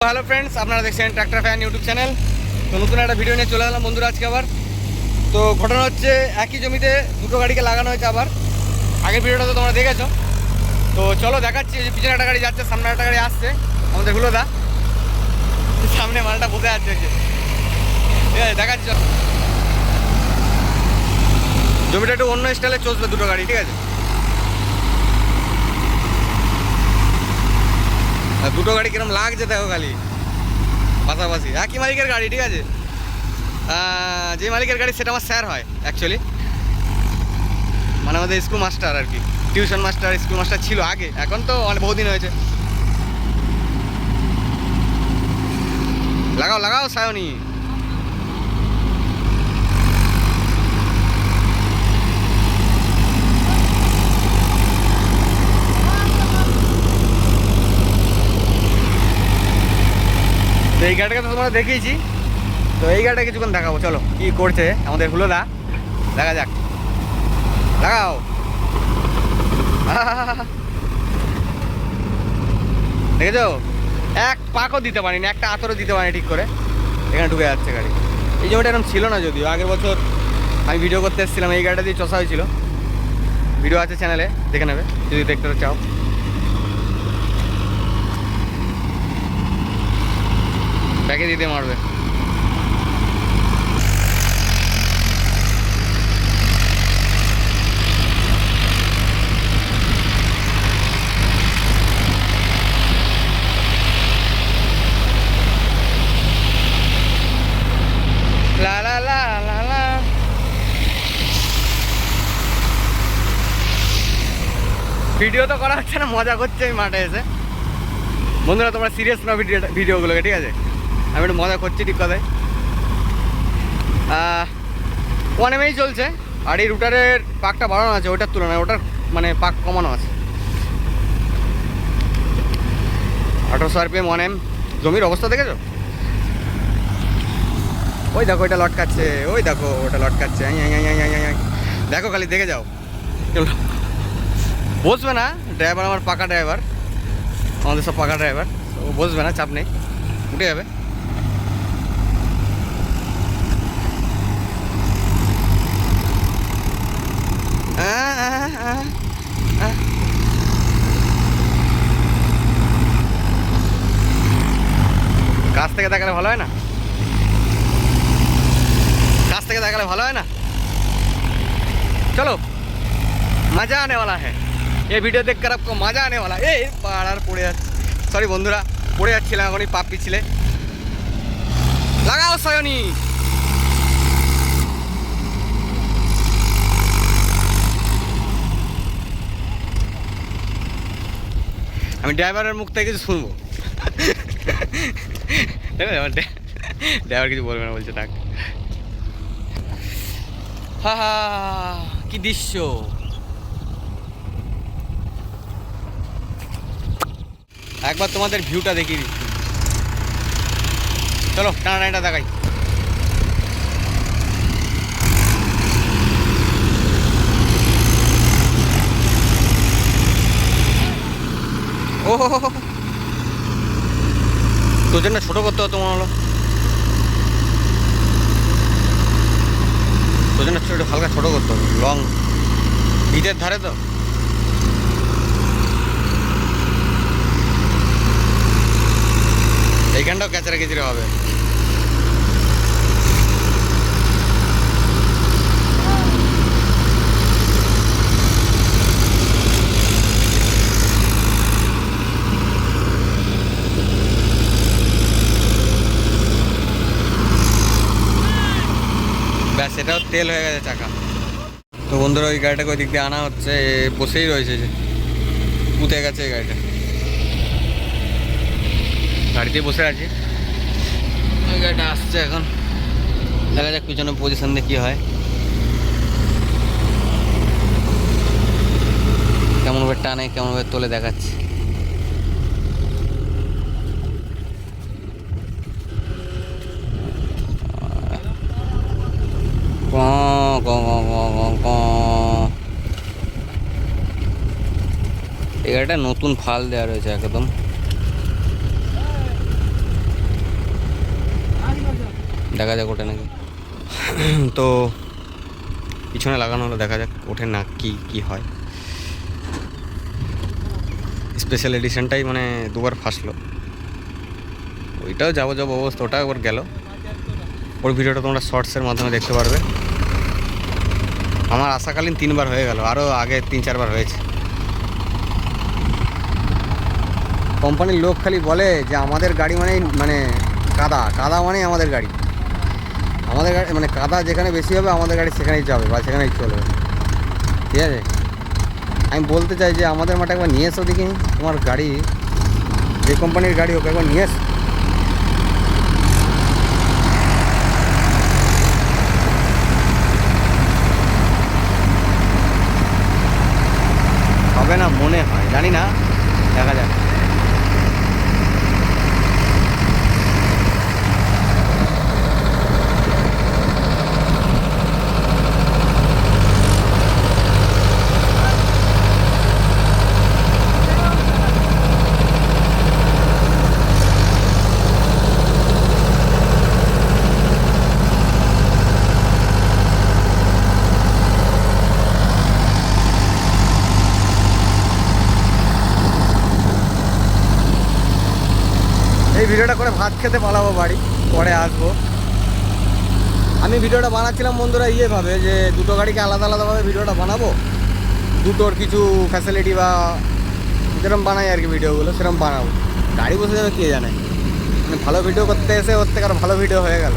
Hello friends, আপনারা দেখছেন tractor fan YouTube channel. তো নতুন একটা ভিডিও নিয়ে চলে এলাম বন্ধুরা আজকে আবার। তো ঘটনা হচ্ছে, একই জমিতে দুটো গাড়িকে লাগানো হয়েছে আবার। আগের ভিডিওটা তো তোমরা দেখেছো। তো চলো দেখাচ্ছি, যে পিছনে একটা গাড়ি যাচ্ছে, সামনে একটা গাড়ি আসছে। আমাদের হুলোদা সামনে মালটা বসে আছে, ঠিক আছে দেখাচ্ছি। জমিটা একটু অন্য স্টাইলে চলবে, দুটো গাড়ি, ঠিক আছে। আর দুটো গাড়ি কিরম লাগছে দেখো, খালি পাশাপাশি একই মালিকের গাড়ি, ঠিক আছে। যে মালিকের গাড়ি সেটা আমার স্যার হয় অ্যাকচুয়ালি, মানে আমাদের স্কুল মাস্টার আর কি, টিউশন মাস্টার, স্কুল মাস্টার ছিল আগে, এখন তো অনেক বহুদিন হয়েছে। লাগাও লাগাও সায়নি। তো এই গাড়িটাকে তো তোমরা দেখিয়েছি, তো এই গাড়িটা কিছুক্ষণ দেখাবো, চলো কি করছে আমাদের হুলোদা, দেখা যাক। লাগাও। দেখেছো, এক পাকও দিতে পারিনি, একটা আতরও দিতে পারিনি ঠিক করে, এখানে ঢুকে যাচ্ছে গাড়ি। এই জমিটা এরকম ছিল না, যদিও আগের বছর আমি ভিডিও করতে এসেছিলাম, এই গাড়িটা দিয়ে চষা হয়েছিল। ভিডিও আছে চ্যানেলে, দেখে নেবে যদি দেখতে চাও। ব্যাগে দিতে মারবে। লা লা লা লা লা। ভিডিও তো করা হচ্ছে না, মজা করছে এই মাঠে এসে। বন্ধুরা তোমরা সিরিয়াস না ভিডিওগুলোকে, ঠিক আছে। আমি একটু মজা করছি, ঠিক কথাই। 1 চলছে, আর এই রুটারের পাকটা বাড়ানো আছে ওটার তুলনায়, ওটার মানে পাক কমানো আছে। 1800 RPM 1M। জমির অবস্থা দেখেছো, ওই দেখো ওইটা লটকাচ্ছে, ওই দেখো ওটা লটকাচ্ছে। দেখো খালি দেখে যাও। বসবে না ড্রাইভার, আমার পাকা ড্রাইভার, আমাদের সব পাকা ড্রাইভার, ও বসবে না, চাপ নেই, উঠে যাবে। কাছ থেকে দেখালে ভালো হয় না, কাছ থেকে দেখালে ভালো হয় না। চলো, মজা আনে वाला है ये वीडियो देखकर आपको मजा आने वाला है। পাড়ার পড়ে যাচ্ছে, সরি বন্ধুরা, পড়ে যাচ্ছিলাম এখনই, পাপ পিছলে। লাগাও সায়নি। আমি ড্রাইভারের মুখ থেকে কিছু শুনবো। ড্রাইভার কিছু বলবে না, বলছে থাক। হা হা, কি দৃশ্য। একবার তোমাদের ভিউটা দেখিয়ে দিচ্ছি, চলো টানাটানিটা দেখাই। ও তোর জন্য ছোটো করতে হতো মনে হলো, তোর জন্য একটু হালকা ছোটো করতে হবে, লং ভিতের ধারে তো। এইখানটাও ক্যাচরা কেচড়ে হবে। ব্যাস, এটাও তেল হয়ে গেছে চাকা। তো বন্ধুরা ওই গাড়িটাকে ওই দিক দিয়ে আনা হচ্ছে, বসেই রয়েছে, যে পুঁতে গেছে এই গাড়িটা, গাড়িতেই বসে আছি। ওই গাড়িটা আসছে এখন, দেখা যাক পিছনে পজিশন দিয়ে কী হয়, কেমনভাবে টানে কেমনভাবে তোলে দেখাচ্ছে। এই গাড়িটা নতুন ফাল দেওয়া রয়েছে একদম। দেখা যাক ওঠে নাকি। তো পিছনে লাগানো হলো, দেখা যাক ওঠে না কি কি হয়। স্পেশাল এডিশনটাই মানে দুবার ফাঁসলো, ওইটাও যাবো যাবো অবস্থা, ওটা একবার গেল। ওর ভিডিওটা তোমরা শর্টসের মাধ্যমে দেখতে পারবে। আমার আশাকালীন 3বার হয়ে গেল, আরও আগে 3-4বার হয়েছে। কোম্পানির লোক খালি বলে যে আমাদের গাড়ি মানে কাদা কাদা মানেই আমাদের গাড়ি, আমাদের গাড়ি মানে কাদা যেখানে বেশি হবে আমাদের গাড়ি সেখানেই যাবে বা সেখানেই চলবে, ঠিক আছে। আমি বলতে চাই যে আমাদের মাঠে একবার নিয়ে এসো দেখি, তোমার গাড়ি যে কোম্পানির গাড়ি হোক একবার নিয়ে এসো। হবে না মনে হয়, জানি না, দেখা যাক। এই ভিডিওটা করে ভাত খেতে পালাবো বাড়ি, পরে আসবো। আমি ভিডিওটা বানাচ্ছিলাম বন্ধুরা ভাবে যে দুটো গাড়িকে আলাদা আলাদাভাবে ভিডিওটা বানাবো, দুটোর কিছু ফ্যাসিলিটি বা যেরকম বানাই আর কি ভিডিওগুলো সেরকম বানাবো। গাড়ি বসে যাবে কে জানে, মানে ভালো ভিডিও করতে এসে ওর থেকে আরও ভালো ভিডিও হয়ে গেল।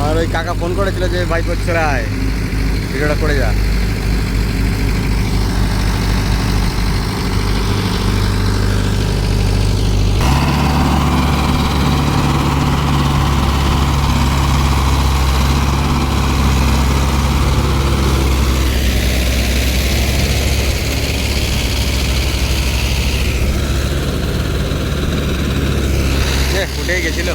আর ওই কাকা ফোন করেছিল যে ভাই করছে রায় ভিডিওটা করে যা। উঠেই গেছিল।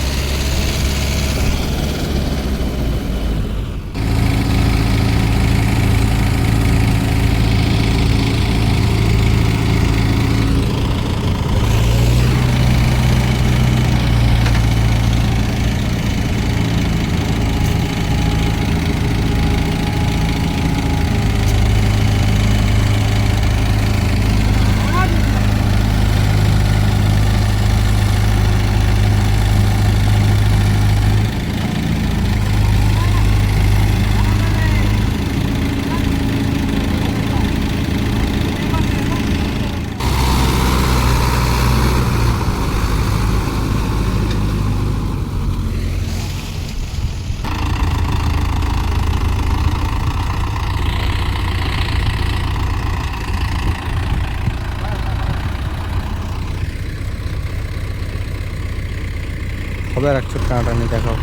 হবে আর এক ছোট টানাটানি দেখাও।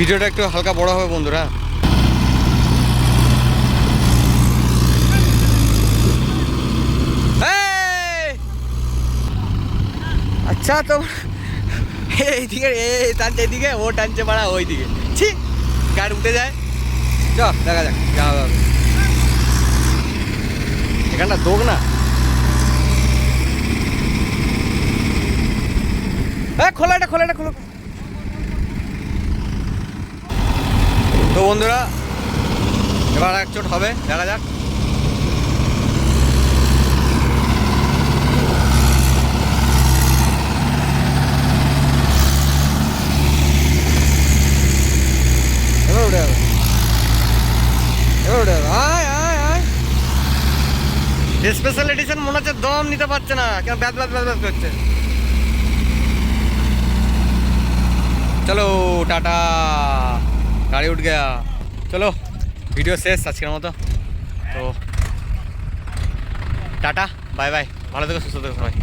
ভিডিওটা একটু হালকা বড় হবে বন্ধুরা। আচ্ছা তো এইদিকে টানছে, এইদিকে ও টানছে পাড়া ওইদিকে, ছি গাড়ি উঠে যায়। চ দেখা যাক যা হবে। এখানটা দোক না, হ্যাঁ খোলা, এটা খোলা, এটা খোলো। তো বন্ধুরা এবার এক চোট হবে, দেখা যাক। উঠে আয় আয় আয়। স্পেশাল এডিশন মনে হচ্ছে দম নিতে পারছে না, কেন ব্যাস ব্যাস ব্যাস ব্যাস করছে। চলো টাটা, গাড়ি উঠ গয়া। চলো ভিডিও শেষ আজকের মতো। তো টাটা, বাই বাই, ভালো থেকো, সুস্থ থেকো সবাই।